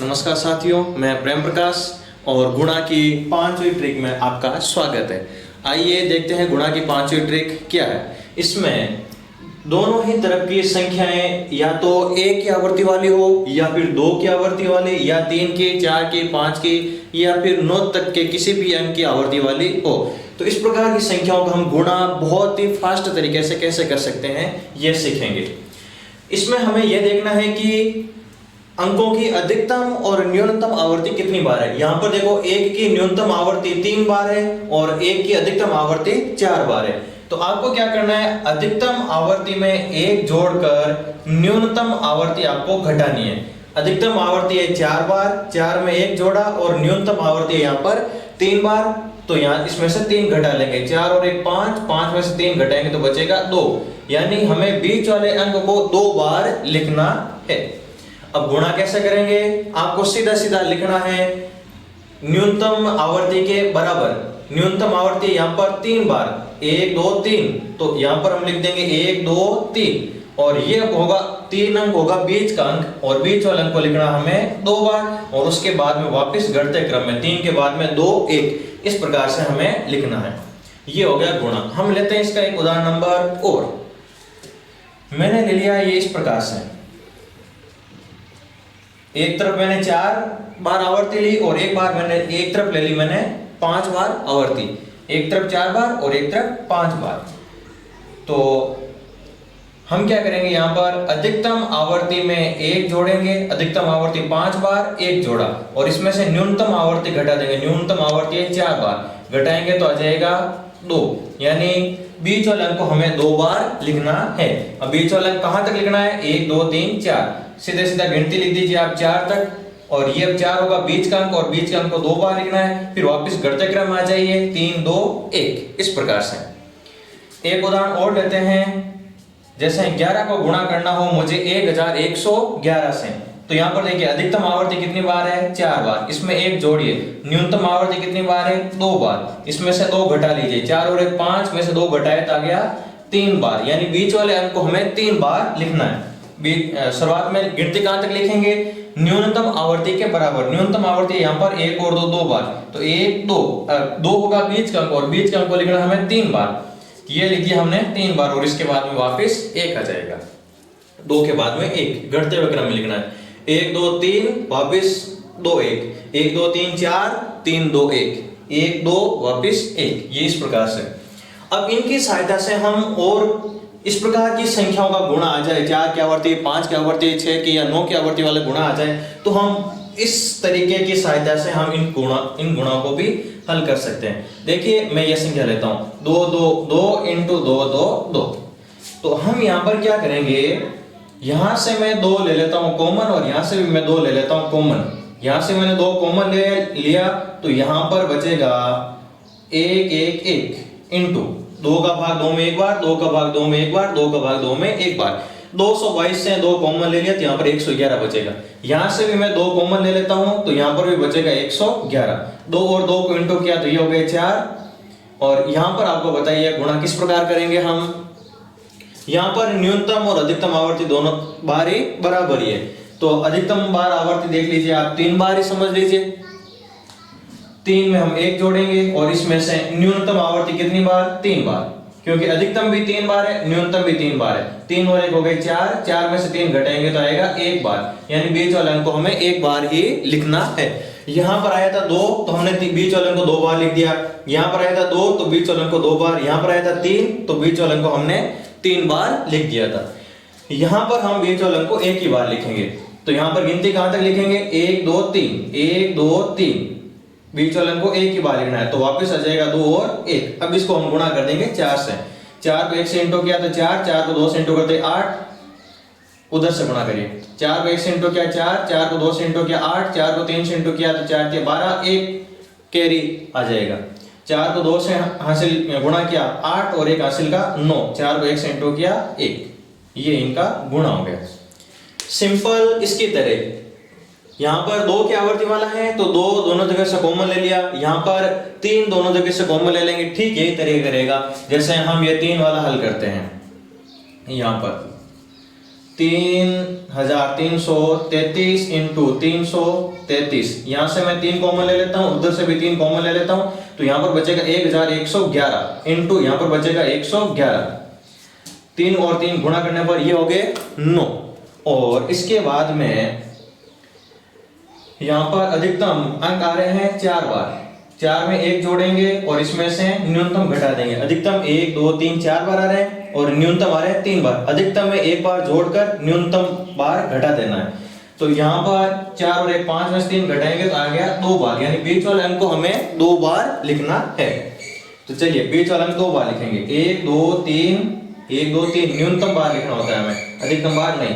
नमस्कार साथियों, मैं प्रेम प्रकाश और गुणा की पांचवी ट्रिक में आपका स्वागत है। आइए देखते हैं गुणा की पांचवी ट्रिक क्या है। इसमें दोनों ही तरफ की संख्याएं या तो एक की आवर्ती वाली हो या फिर दो की आवर्ती वाली या तीन की, चार की, पांच की या फिर 9 तक के किसी भी अंक की आवर्ती वाली हो। तो इस प्रकार की संख्याओं का हम गुणा बहुत ही फास्ट तरीके से कैसे कर सकते हैं ये सीखेंगे। इसमें हमें यह देखना है कि अंकों की अधिकतम और न्यूनतम आवर्ती कितनी बार है। यहां पर देखो, एक की न्यूनतम आवर्ती 3 बार है और एक की अधिकतम आवर्ती 4 बार है। तो आपको क्या करना है, अधिकतम आवर्ती में एक जोड़कर न्यूनतम आवर्ती आपको घटानी है। अधिकतम आवर्ती है 4 बार, 4 में एक जोड़ा और न्यूनतम आवर्ती है यहाँ पर 3 बार। तो यहाँ इसमें से 3 घटा लेंगे, 4 और 1 5, 5 में से 3 घटाएंगे तो बचेगा 2। यानी हमें बीच वाले अंक को 2 बार लिखना है। अब गुणा कैसे करेंगे, आपको सीधा सीधा लिखना है न्यूनतम आवर्ती के बराबर। न्यूनतम आवर्ती यहां पर 3 बार, 1 2 3, तो यहां पर हम लिख देंगे 1 2 3 और ये होगा 3 अंक होगा बीच का अंक और बीच वाले अंक को लिखना हमें 2 बार और उसके बाद में वापस घटते क्रम में 3 के बाद में 2 1, इस प्रकार से हमें लिखना है। ये हो गया गुणा। हम लेते हैं इसका एक उदाहरण नंबर और। मैंने ले लिया ये इस प्रकार से, एक तरफ मैंने 4 बार आवर्ती ली और एक तरफ ले ली मैंने 5 बार आवर्ती। एक तरफ 4 बार और एक तरफ 5 बार। तो हम क्या करेंगे, यहां पर अधिकतम आवर्ती में एक जोड़ेंगे, अधिकतम आवर्ती 5 बार एक जोड़ा और इसमें से न्यूनतम आवर्ती घटा देंगे। न्यूनतम आवर्ती है 4 बार, घटाएंगे तो आ जाएगा 2। यानी बीच वाले अंक को हमें 2 बार लिखना है। अब बीच वाला अंक कहां तक लिखना है, 1 2 3 4, सीधे सीधा गिनती लिख दीजिए आप 4 तक और ये अब 4 होगा बीच का अंक और बीच का अंक को 2 बार लिखना है। फिर वापस घटते क्रम में आ जाइए 3 2 1, इस प्रकार से। एक उदाहरण और लेते हैं। जैसे 11 को गुणा करना हो मुझे 1111 से, तो यहां पर देखिए अधिकतम आवर्ती कितनी बार है, 4 बार, इसमें एक जोड़िए। न्यूनतम आवर्ती कितनी बार है, 2 बार, इसमें से 2 घटा लीजिए। 4 और 1 5 में से 2 घटाए तो आ गया 3 बार। यानी बीच वाले अंक को हमें 3 बार लिखना है। शुरुआत में गिनती कहां तक लिखेंगे, न्यूनतम आवर्ती के बराबर। न्यूनतम आवर्ती यहां पर 1 और 2 बार, तो 1 2 होगा बीच का अंक और बीच का अंक को लिखना हमें 3 बार। ये लिखिए हमने 3 बार और इसके बाद में वापस 1 आ जाएगा। 2 के बाद में 1 घटते हुए क्रम में लिखना है। 1 2 3 वापस 2 1, 1 2 3 4 3 2 1, 1 2 वापस 1, ये इस प्रकार से। अब इनकी सहायता से हम और इस प्रकार की संख्याओं का गुणा आ जाए, 4 की आवर्ती, 5 की आवर्ती, 6 की या 9 की आवर्ती वाले गुणा आ जाए, तो हम इस तरीके की सहायता से हम इन गुणों को भी हल कर सकते हैं। देखिए मैं यह संख्या लेता हूं 2 2 2 इंटू 2 2 2। तो हम यहां पर क्या करेंगे, यहां से मैं 2 ले लेता हूं कॉमन और यहां से भी मैं 2 ले लेता हूं कॉमन। यहां से मैंने 2 कॉमन ले लिया तो यहां पर बचेगा 1 1 1 इंटू 2 का भाग 2 में एक बार, 2 का भाग 2 में एक बार, 2 का भाग 2 में एक बार। 222 से 2 कॉमन ले लिया तो यहाँ पर 111 बचेगा। यहाँ से भी मैं 2 कॉमन ले लेता हूँ तो यहाँ पर भी बचेगा 111। 2 और 2 को इंटू किया तो ये हो गए 4। और यहाँ पर आपको बताइए गुणा किस प्रकार करेंगे हम। यहाँ पर न्यूनतम और अधिकतम आवर्ती दोनों बार ही बराबर ही है, तो अधिकतम बार आवर्ती देख लीजिए आप 3 बार ही समझ लीजिए। 3 में हम 1 जोड़ेंगे और इसमें से न्यूनतम आवर्ती कितनी बार, 3 बार, क्योंकि अधिकतम भी 3 बार है, न्यूनतम भी 3 बार है। 3 और 1 हो गए 4, 4 में से 3 घटाएंगे तो आएगा 1 बार। यानी बीच वाले अंक को हमें 1 बार ही लिखना है। यहाँ पर आया था 2 तो हमने बीच वाले अंक को 2 बार लिख दिया। यहाँ पर आया था 2 तो बीच वाले अंक को 2 बार। यहाँ पर आया था 3 तो बीच वाले अंक को हमने 3 बार लिख दिया था। यहाँ पर हम बीच वाले अंक को 1 ही बार लिखेंगे। तो यहाँ पर गिनती कहां तक लिखेंगे, 1 2 3, 1 2 3, बीच वाले अंक को 1 ही बार लिखना है तो वापस आ जाएगा 2 और 1। अब इसको हम गुणा कर देंगे 4 से। 4 को 1 से इंटू किया तो 4, 4 को 2 से इंटू करते 8, उधर से गुणा करिए। 4 को 1 से इंटू किया 4, 4 को 2 से इंटू किया 8, 4 को 3 से इंटू किया तो 4 के 12, 1 कैरी आ जाएगा। 4 को 2 से हासिल गुणा किया 8 और 1 हासिल का 9, 4 को 1 से इंटू किया 1, ये इनका गुणा हो गया। सिंपल इसकी तरह यहाँ पर 2 की आवर्ती वाला है तो 2 दोनों जगह से कॉमन ले लिया, यहाँ पर 3 दोनों जगह से कॉमन ले लेंगे। ठीक यही तरीका करेगा जैसे हम ये 3 वाला हल करते हैं। यहाँ पर 3333 इंटू 333, यहां से मैं 3 कॉमन ले लेता हूं, उधर से भी 3 कॉमन ले लेता हूं, तो यहां पर बचेगा 1111 इंटू यहां पर बचेगा 111। 3 और 3 गुणा करने पर ये हो गए 9। और इसके बाद में यहां पर अधिकतम अंक आ रहे हैं 4 बार, 4 में 1 जोड़ेंगे और इसमें से न्यूनतम घटा देंगे। अधिकतम 1 2 3 4 बार आ रहे हैं और न्यूनतम आ रहे हैं 3 बार। अधिकतम में 1 बार जोड़कर न्यूनतम बार घटा देना है। तो यहाँ पर 4 और 1 5 में से 3 घटाएंगे तो आ गया 2 बार, यानी बीच वाले अंक को हमें 2 बार लिखना है। तो चलिए बीच वाला अंक 2 बार लिखेंगे, 1 2 3 1 2 3 न्यूनतम बार लिखना होता है हमें, अधिकतम बार नहीं।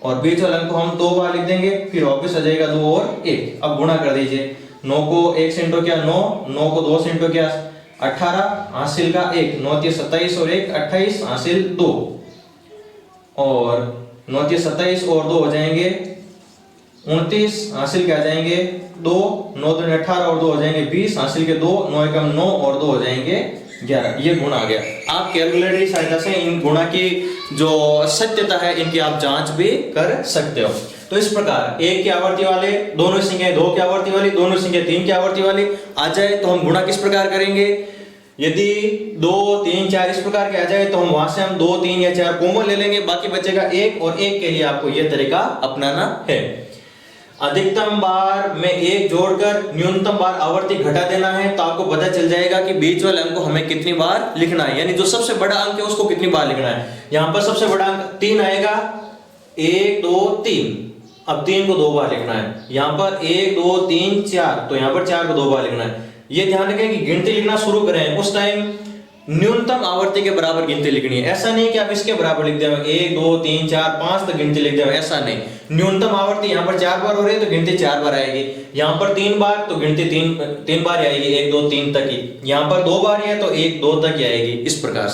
और बीच वाले अंक को हम 2 बार लिख देंगे, फिर वापस आ जाएगा 2 और 1। अब गुणा कर दीजिए, 9 को 1 से इंटू किया 9, 9 को 2 से इंटू किया 18, हासिल का 1, 9 3 27 और 1 28, हासिल 2, और 9 3 27 और 2 हो जाएंगे 29, हासिल के आ जाएंगे 2, 9 2 18 और 2 हो जाएंगे 20, हासिल के 2, 9 एकम 9 और 2 हो जाएंगे 11। ये गुणा आ गया। आप कैलकुलेटर की सहायता से इन गुणा की जो सत्यता है इनकी आप जांच भी कर सकते हो। तो इस प्रकार 1 की आवर्ती वाले दोनों संख्याएं, 2 की आवर्ती वाली दोनों संख्याएं, 3 की आवर्ती वाली आ जाए तो हम गुणा किस प्रकार करेंगे। यदि 2 3 4 इस प्रकार के आ जाए तो हम वहां से हम 2 3 या 4 कॉमन ले लेंगे, बाकी बचेगा 1, और 1 के लिए आपको यह तरीका अपनाना है। अधिकतम बार में 1 जोड़कर न्यूनतम बार आवर्ती घटा देना है, तो आपको पता चल जाएगा कि बीच वाले अंक को हमें कितनी बार लिखना है, यानी जो सबसे बड़ा अंक है उसको कितनी बार लिखना है। यहां पर सबसे बड़ा अंक 3 आएगा, 1 2 3, अब 3 को 2 बार लिखना है। यहां पर 1 2 3 4, तो यहां पर 4 को 2 बार लिखना है। ये ध्यान रखें कि गिनती लिखना शुरू करें उस टाइम न्यूनतम आवर्ती के बराबर गिनती लिखनी है। ऐसा नहीं कि आप इसके बराबर लिख दें 1 2 3 4 5 तक गिनती लिख दें, ऐसा नहीं। न्यूनतम आवर्ती यहाँ पर 4 बार हो रही है तो गिनती 4 बार आएगी, यहाँ पर 3 बार तो गिनती 3 बार आएगी, 1 2 3 तक ही। यहाँ पर 2 बार है तो 1 2 तक ही आएगी, इस प्रकार से।